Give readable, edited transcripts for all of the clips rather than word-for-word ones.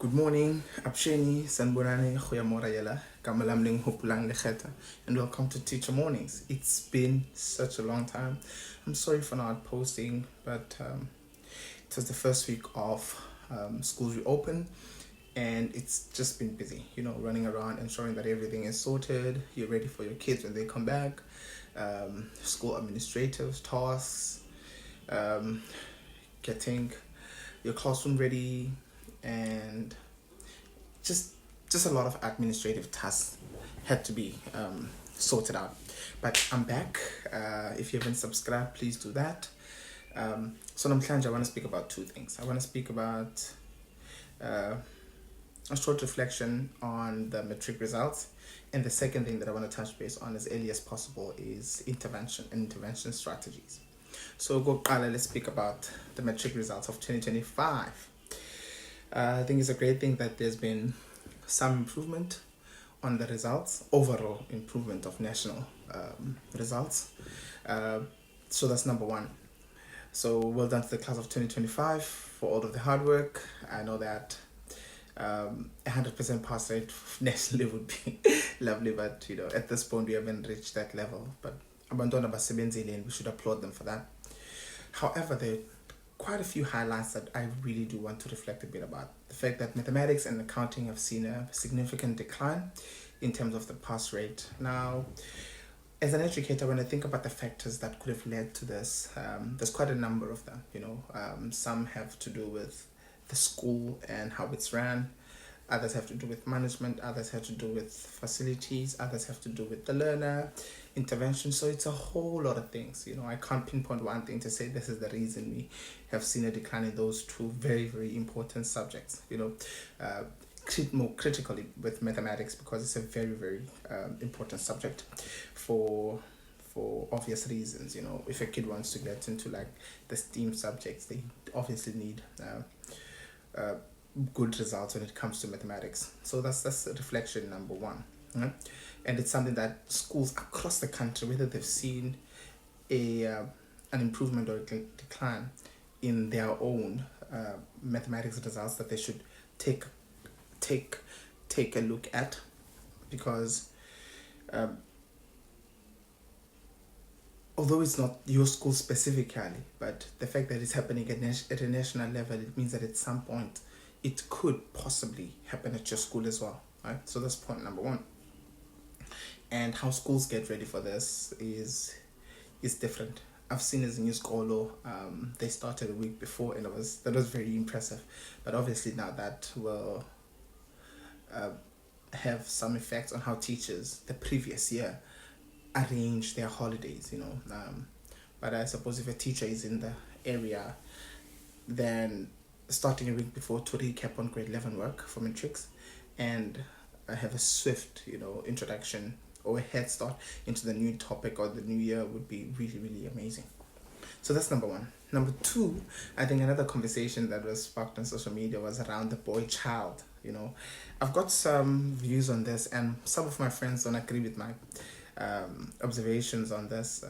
Good morning, Absheni, Sanburane, Khoyamorayela, Kamalamling Hopulang Lecheta, and welcome to Teacher Mornings. It's been such a long time. I'm sorry for not posting, but it was the first week of schools reopen, and it's just been busy, running around, ensuring that everything is sorted, you're ready for your kids when they come back, school administrative tasks, getting your classroom ready, and just a lot of administrative tasks had to be sorted out. But I'm back. If you haven't subscribed, please do that. So namhlanje I want to speak about two things. I want to speak about a short reflection on the Matric results, and the second thing that I want to touch base on as early as possible is intervention strategies. So let's speak about the Matric results of 2025. I think it's a great thing that there's been some improvement on the results, overall improvement of national results. So that's number one. So well done to the class of 2025 for all of the hard work. I know that 100% pass rate nationally would be lovely, but at this point we haven't reached that level. But abantwana basebenzile, and we should applaud them for that. However, there are quite a few highlights that I really do want to reflect a bit about. The fact that mathematics and accounting have seen a significant decline in terms of the pass rate. Now, as an educator, when I think about the factors that could have led to this, there's quite a number of them. Some have to do with the school and how it's ran. Others have to do with management. Others have to do with facilities. Others have to do with the learner intervention. So it's a whole lot of things. I can't pinpoint one thing to say this is the reason we have seen a decline in those two very, very important subjects. More critically with mathematics, because it's a very, very important subject for obvious reasons. If a kid wants to get into like the STEAM subjects, they obviously need good results when it comes to mathematics. So that's reflection number one, right? And it's something that schools across the country, whether they've seen an improvement or a decline in their own mathematics results, that they should take a look at, because although it's not your school specifically, but the fact that it's happening at a national level, it means that at some point it could possibly happen at your school as well, right? So that's point number one. And how schools get ready for this is different. I've seen as a new scholar, they started a week before, and that was very impressive. But obviously now that will have some effects on how teachers the previous year arrange their holidays, but I suppose if a teacher is in the area, then starting a week before to recap on grade 11 work for matrics and have a swift, introduction or a head start into the new topic or the new year would be really, really amazing. So that's number one. Number two, I think another conversation that was sparked on social media was around the boy child. I've got some views on this, and some of my friends don't agree with my observations on this.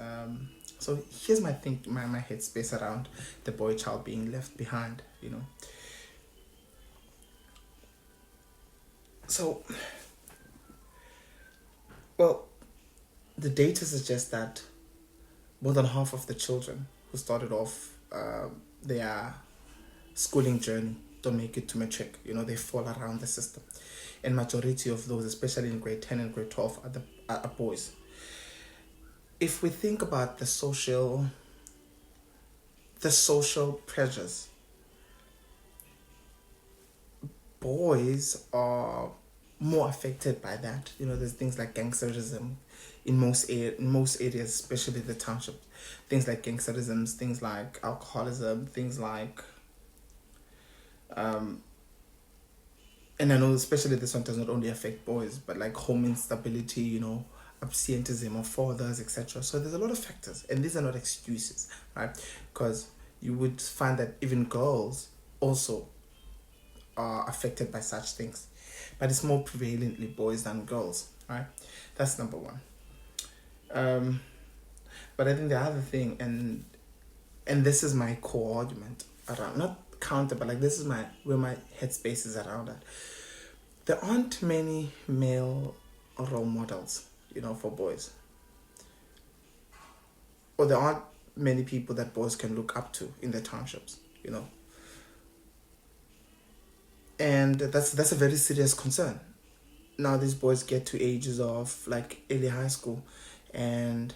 So here's my headspace around the boy child being left behind. So, well, the data suggests that more than half of the children who started off their schooling journey don't make it to matric. They fall around the system, and majority of those, especially in grade 10 and grade 12, are boys. If we think about the social pressures, boys are more affected by that. There's things like gangsterism in most areas, especially the township. Things like gangsterism, things like alcoholism, things like and I know especially this one does not only affect boys, but like home instability, absenteeism of fathers, etc. So there's a lot of factors, and these are not excuses, right? Because you would find that even girls also are affected by such things, but it's more prevalently boys than girls, right? That's number one. But I think the other thing, and this is my core argument around, not counter, but like this is my where my headspace is around that. There aren't many male role models, for boys. Or there aren't many people that boys can look up to in their townships. And that's a very serious concern. Now these boys get to ages of like early high school, and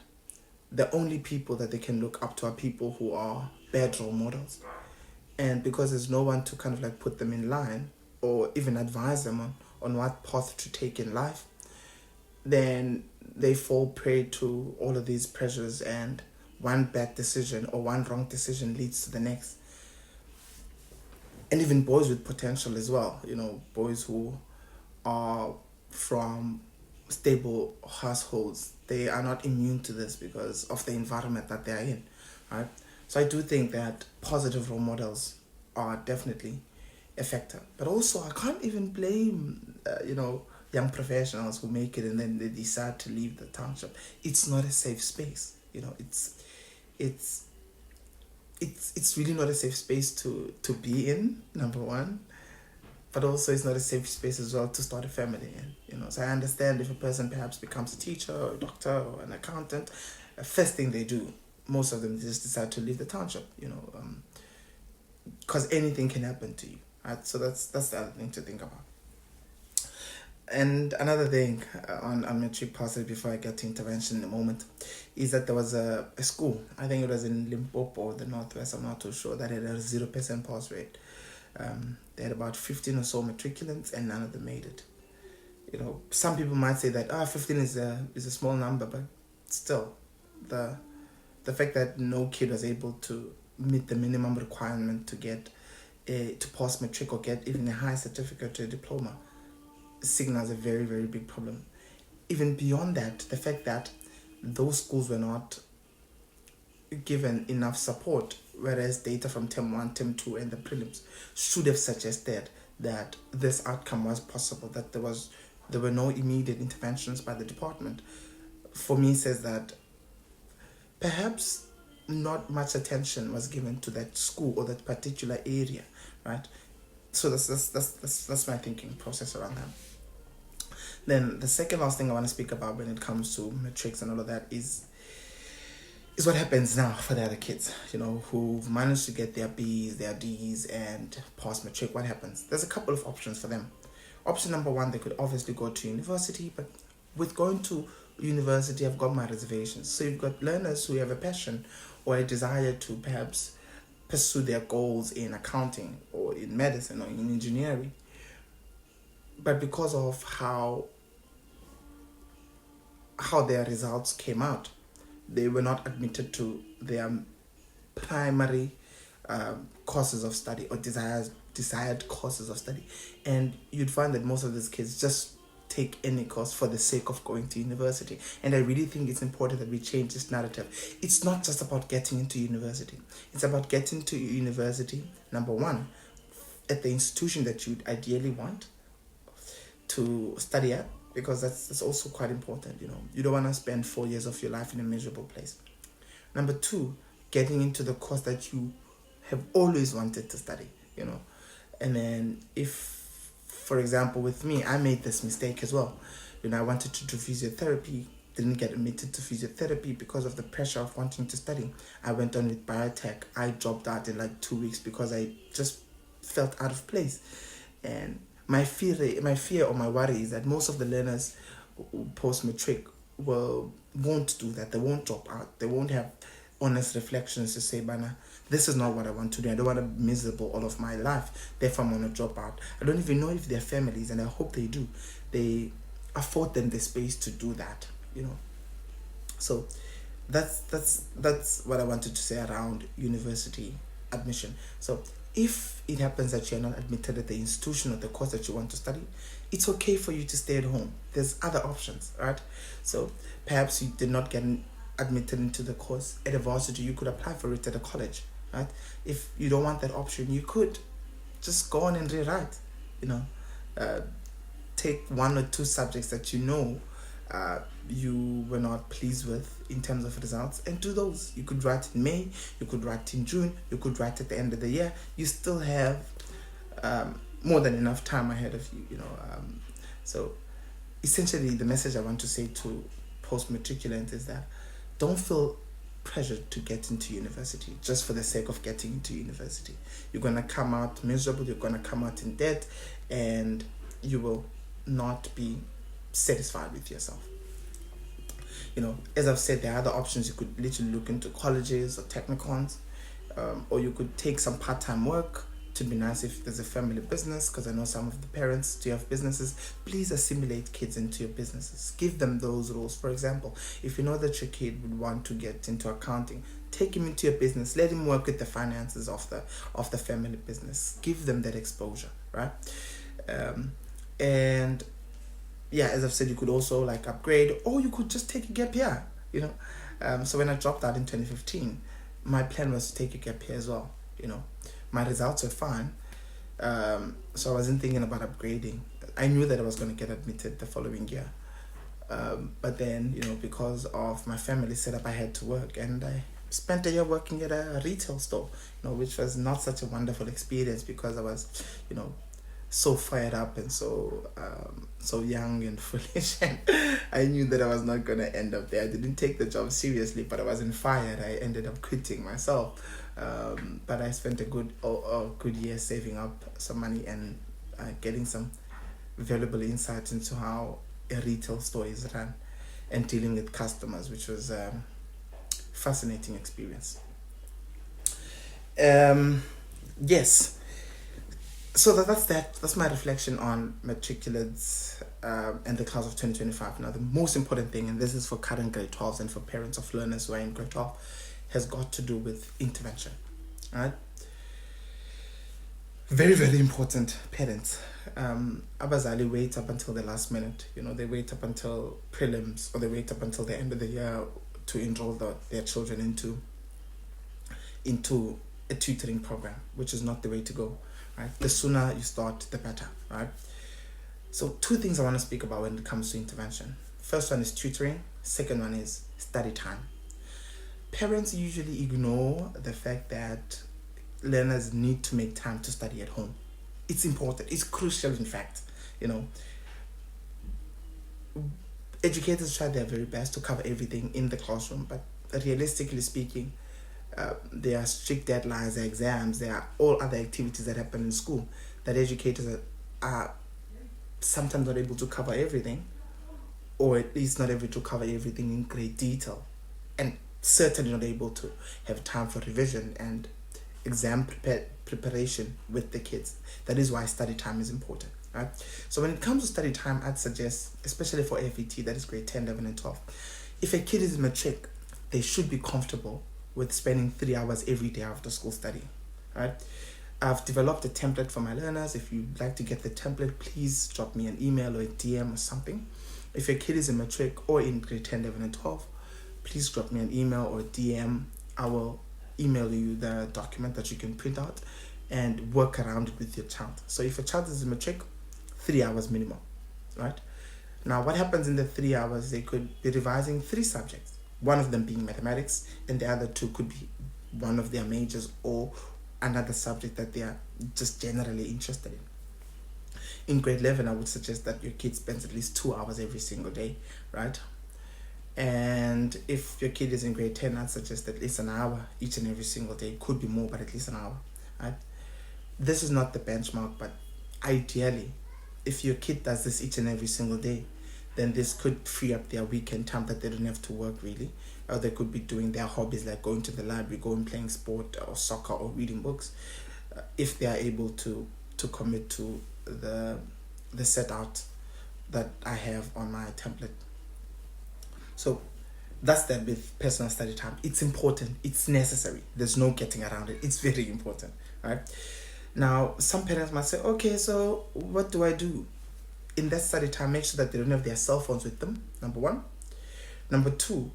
the only people that they can look up to are people who are bad role models. And because there's no one to kind of like put them in line or even advise them on what path to take in life, then they fall prey to all of these pressures, and one bad decision or one wrong decision leads to the next. And even boys with potential as well, boys who are from stable households, they are not immune to this because of the environment that they are in, right? So I do think that positive role models are definitely a factor. But also, I can't even blame, young professionals who make it and then they decide to leave the township. It's not a safe space. It's really not a safe space to be in, number one. But also it's not a safe space as well to start a family in. So I understand if a person perhaps becomes a teacher or a doctor or an accountant, the first thing they do, most of them just decide to leave the township, because anything can happen to you, right? So that's the other thing to think about. And another thing on Matric positive before I get to intervention in a moment is that there was a school, I think it was in Limpopo or the Northwest, I'm not too sure, that had a 0% pass rate. They had about 15 or so matriculants and none of them made it. Some people might say that 15 is a small number, but still, the fact that no kid was able to meet the minimum requirement to get to pass matric or get even a high certificate or a diploma signals a very, very big problem. Even beyond that, the fact that those schools were not given enough support, whereas data from Term 1, Term 2 and the prelims should have suggested that this outcome was possible, that there were no immediate interventions by the department, for me says that perhaps not much attention was given to that school or that particular area, right? So that's my thinking process around that. Then the second last thing I want to speak about when it comes to matrics and all of that is what happens now for the other kids, who've managed to get their B's, their D's and pass matric. What happens? There's a couple of options for them. Option number one, they could obviously go to university, but with going to university, I've got my reservations. So you've got learners who have a passion or a desire to perhaps pursue their goals in accounting or in medicine or in engineering. But because of how their results came out, they were not admitted to their primary courses of study or desired courses of study. And you'd find that most of these kids just take any course for the sake of going to university. And I really think it's important that we change this narrative. It's not just about getting into university. It's about getting to university, number one, at the institution that you'd ideally want to study at, because that's also quite important. You don't want to spend 4 years of your life in a miserable place. Number two, getting into the course that you have always wanted to study. And then if, for example, with me, I made this mistake as well. I wanted to do physiotherapy, didn't get admitted to physiotherapy because of the pressure of wanting to study. I went on with biotech. I dropped out in like 2 weeks because I just felt out of place. And my fear or my worry is that most of the learners post-matric won't do that. They won't drop out. They won't have honest reflections to say, Bana, this is not what I want to do. I don't want to be miserable all of my life. Therefore, I'm going to drop out. I don't even know if their families, and I hope they do, they afford them the space to do that, So that's what I wanted to say around university admission. So if it happens that you're not admitted at the institution or the course that you want to study, it's okay for you to stay at home. There's other options, right? So perhaps you did not get admitted into the course at a varsity, you could apply for it at a college, right? If you don't want that option, you could just go on and rewrite, take 1 or 2 subjects that you were not pleased with in terms of results, and do those. You could write in May, you could write in June, you could write at the end of the year. You still have more than enough time ahead of you, so essentially the message I want to say to post-matriculants is that don't feel pressured to get into university just for the sake of getting into university. You're going to come out miserable, you're going to come out in debt, and you will not be satisfied with yourself. As I've said, there are other options. You could literally look into colleges or technicons, or you could take some part-time work. To be nice if there's a family business, because I know some of the parents do have businesses. Please assimilate kids into your businesses. Give them those roles. For example, if you know that your kid would want to get into accounting, take him into your business. Let him work with the finances of the family business. Give them that exposure, right? And yeah, as I've said, you could also upgrade, or you could just take a gap year. So when I dropped out in 2015, my plan was to take a gap year as well. My results were fine, so I wasn't thinking about upgrading. I knew that I was going to get admitted the following year, but then because of my family setup, I had to work, and I spent a year working at a retail store, which was not such a wonderful experience, because I was so fired up and so young and foolish, and I knew that I was not going to end up there. I didn't take the job seriously, but I wasn't fired. I ended up quitting myself. But I spent a good year saving up some money and getting some valuable insights into how a retail store is run and dealing with customers, which was a fascinating experience. Yes. So that's my reflection on matriculants and the class of 2025. Now, the most important thing, and this is for current grade 12s and for parents of learners who are in grade 12, has got to do with intervention. Right? Very, very important. Parents. Abazali wait up until the last minute. They wait up until prelims, or they wait up until the end of the year to enroll their children into a tutoring program, which is not the way to go. Right? The sooner you start, the better. Right? So 2 things I want to speak about when it comes to intervention. First one is tutoring. Second one is study time. Parents usually ignore the fact that learners need to make time to study at home. It's important. It's crucial, in fact. Educators try their very best to cover everything in the classroom, but realistically speaking, there are strict deadlines, there are exams, there are all other activities that happen in school that educators are sometimes not able to cover everything, or at least not able to cover everything in great detail, and certainly not able to have time for revision and exam preparation with the kids. That is why study time is important, right? So when it comes to study time, I'd suggest, especially for FET, that is grade 10, 11, and 12, if a kid is in Matric, they should be comfortable with spending 3 hours every day after school studying, right? I've developed a template for my learners. If you'd like to get the template, please drop me an email or a DM or something. If your kid is in Matric or in grade 10, 11, and 12, please drop me an email or a DM. I will email you the document that you can print out and work around it with your child. So if your child is in Matric, 3 hours minimum, right? Now, what happens in the 3 hours? They could be revising 3 subjects, one of them being mathematics, and the other 2 could be one of their majors or another subject that they are just generally interested in. In grade 11, I would suggest that your kid spends at least 2 hours every single day, right? And if your kid is in grade 10, I'd suggest at least an hour each and every single day. Could be more, but at least an hour, right? This is not the benchmark, but ideally, if your kid does this each and every single day, then this could free up their weekend time that they don't have to work really. Or they could be doing their hobbies like going to the library, going playing sport or soccer or reading books, if they are able to commit to the set out that I have on my template. So that's that with personal study time. It's important. It's necessary. There's no getting around it. It's very important, right? Now, some parents might say, okay, so what do I do? In that study time, make sure that they don't have their cell phones with them, number 1. Number 2,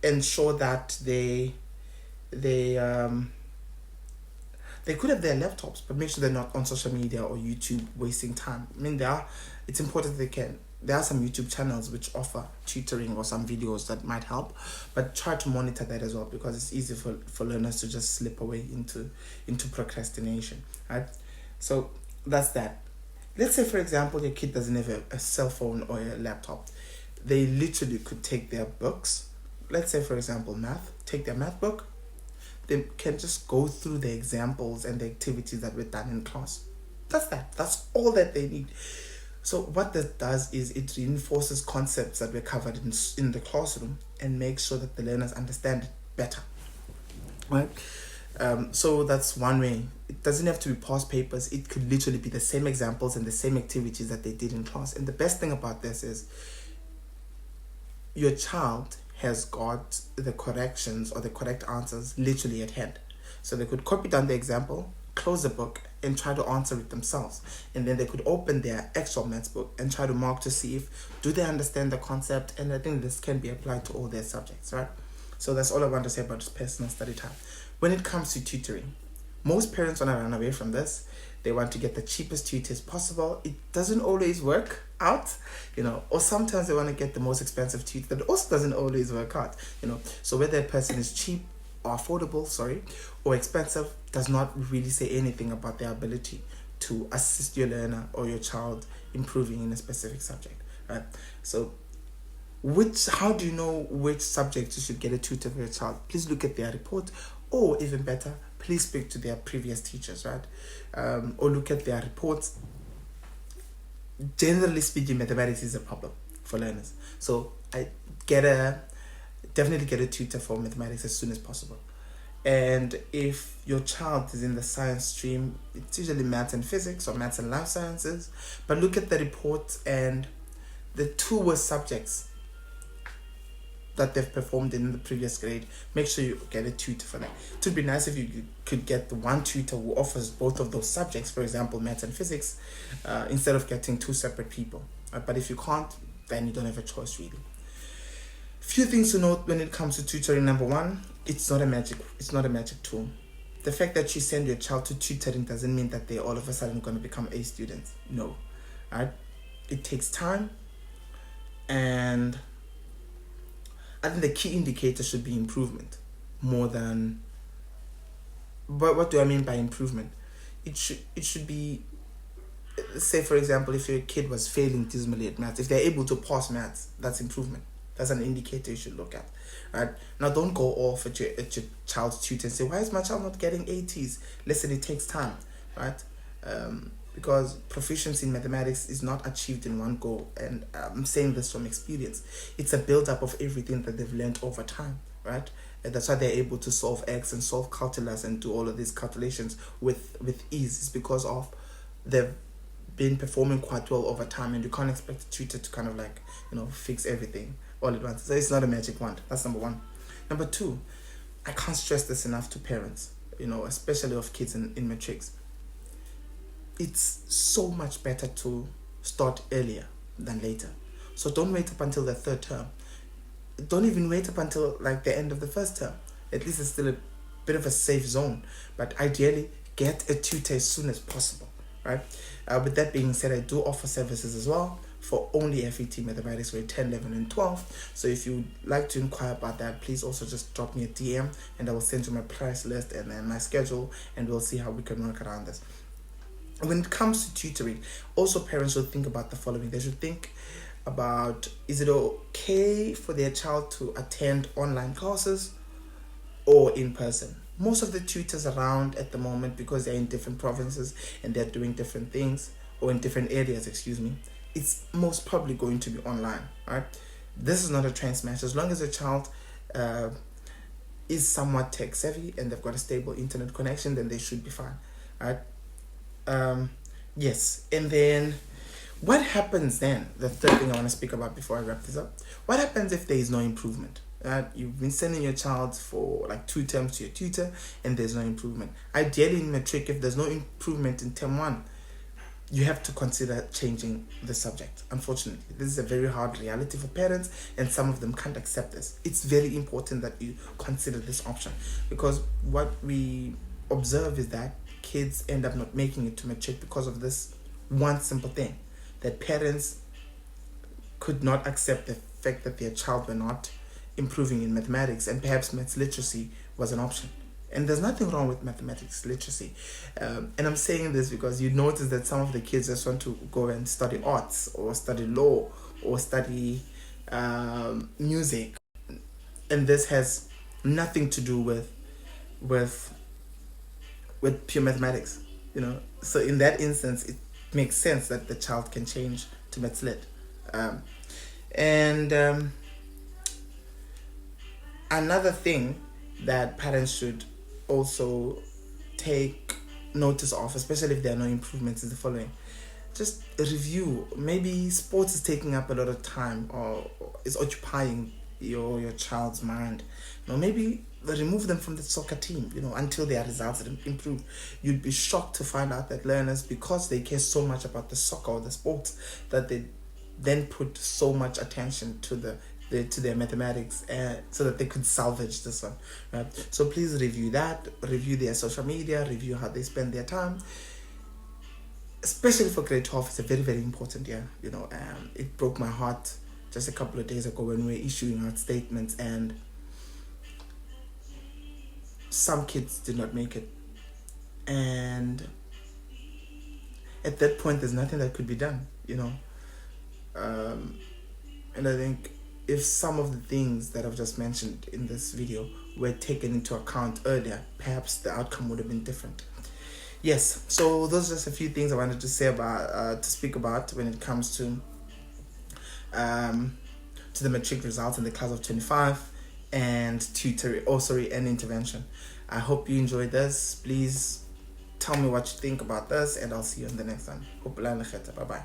ensure that they could have their laptops, but make sure they're not on social media or YouTube wasting time. I mean, it's important they can there are some YouTube channels which offer tutoring or some videos that might help, but try to monitor that as well, because it's easy for learners to just slip away into procrastination, right? So that's that. Let's say, for example, your kid doesn't have a cell phone or a laptop. They literally could take their books. Let's say, for example, math. Take their math book. They can just go through the examples and the activities that were done in class. That's that. That's all that they need. So what that does is it reinforces concepts that were covered in the classroom and makes sure that the learners understand it better, right? So that's one way. It doesn't have to be past papers. It could literally be the same examples and the same activities that they did in class. And the best thing about this is your child has got the corrections or the correct answers literally at hand. So they could copy down the example, close the book, and try to answer it themselves. And then they could open their actual maths book and try to mark to see if do they understand the concept. And I think this can be applied to all their subjects, right? So that's all I want to say about personal study time. When it comes to tutoring, most parents want to run away from this. They want to get the cheapest tutors possible. It doesn't always work out, or sometimes they want to get the most expensive tutor. That also doesn't always work out, So whether a person is cheap or affordable, or expensive does not really say anything about their ability to assist your learner or your child improving in a specific subject, right? So how do you know which subject you should get a tutor for your child? Please look at their report, or even better, please speak to their previous teachers, right? Or look at their reports. Generally speaking, mathematics is a problem for learners. So I definitely get a tutor for mathematics as soon as possible. And if your child is in the science stream, it's usually maths and physics or maths and life sciences. But look at the reports and the two worst subjects that they've performed in the previous grade. Make sure you get a tutor for that. It would be nice if you could get the one tutor who offers both of those subjects, for example, maths and physics, instead of getting two separate people. But if you can't, then you don't have a choice really. Few things to note when it comes to tutoring. Number one, it's not a magic tool. The fact that you send your child to tutoring doesn't mean that they're all of a sudden going to become A students. No, right? It takes time, and I think the key indicator should be improvement more than. But what do I mean by improvement? It should be, say for example, if your kid was failing dismally at maths, if they're able to pass maths, that's improvement. That's an indicator you should look at, right? Now, don't go off at your child's tutor and say, why is my child not getting 80s? Listen, it takes time, right? Because proficiency in mathematics is not achieved in one go. And I'm saying this from experience. It's a build-up of everything that they've learned over time, right? And that's why they're able to solve X and solve calculus and do all of these calculations with ease. It's because of they've been performing quite well over time, and you can't expect a tutor to kind of fix everything all at once. So it's not a magic wand. That's number one. Number two, I can't stress this enough to parents, especially of kids in matrics. It's so much better to start earlier than later. So don't wait up until the third term. Don't even wait up until the end of the first term. At least it's still a bit of a safe zone. But ideally, get a tutor as soon as possible, right? With that being said, I do offer services as well for only FET mathematics grade 10, 11, and 12. So if you'd like to inquire about that, please also just drop me a DM and I will send you my price list and then my schedule, and we'll see how we can work around this. When it comes to tutoring, also parents should think about the following. They should think about, is it okay for their child to attend online classes or in person? Most of the tutors around at the moment, because they're in different provinces and they're doing different things, or in different areas, it's most probably going to be online, right? This is not a train smash. As long as a child is somewhat tech savvy and they've got a stable internet connection, then they should be fine, right? Yes, and then what happens then? The third thing I want to speak about before I wrap this up. What happens if there is no improvement? You've been sending your child for 2 terms to your tutor and there's no improvement. Ideally in matric, if there's no improvement in term 1, you have to consider changing the subject. Unfortunately, this is a very hard reality for parents, and some of them can't accept this. It's very important that you consider this option, because what we observe is that kids end up not making it to matric because of this one simple thing, that parents could not accept the fact that their child were not improving in mathematics, and perhaps maths literacy was an option. And there's nothing wrong with mathematics literacy. And I'm saying this because you notice that some of the kids just want to go and study arts or study law or study music. And this has nothing to do with pure mathematics, you know. So in that instance, it makes sense that the child can change to maths lit. And another thing that parents should also take notice of, especially if there are no improvements, is the following. Just review. Maybe sports is taking up a lot of time or is occupying your child's mind. You know, maybe remove them from the soccer team, you know, until their results improve. You'd be shocked to find out that learners, because they care so much about the soccer or the sports, that they then put so much attention to their mathematics, so that they could salvage this one, right? So please review that, review their social media, review how they spend their time. Especially for grade 12, it's a very, very important year. You know, it broke my heart just a couple of days ago when we were issuing out statements and some kids did not make it. And at that point, there's nothing that could be done, you know. And I think if some of the things that I've just mentioned in this video were taken into account earlier, perhaps the outcome would have been different. Yes, so those are just a few things I wanted to say about, to speak about when it comes to the matric results in the class of 25 and tutoring, and intervention. I hope you enjoyed this. Please tell me what you think about this, and I'll see you in the next one. Bye bye.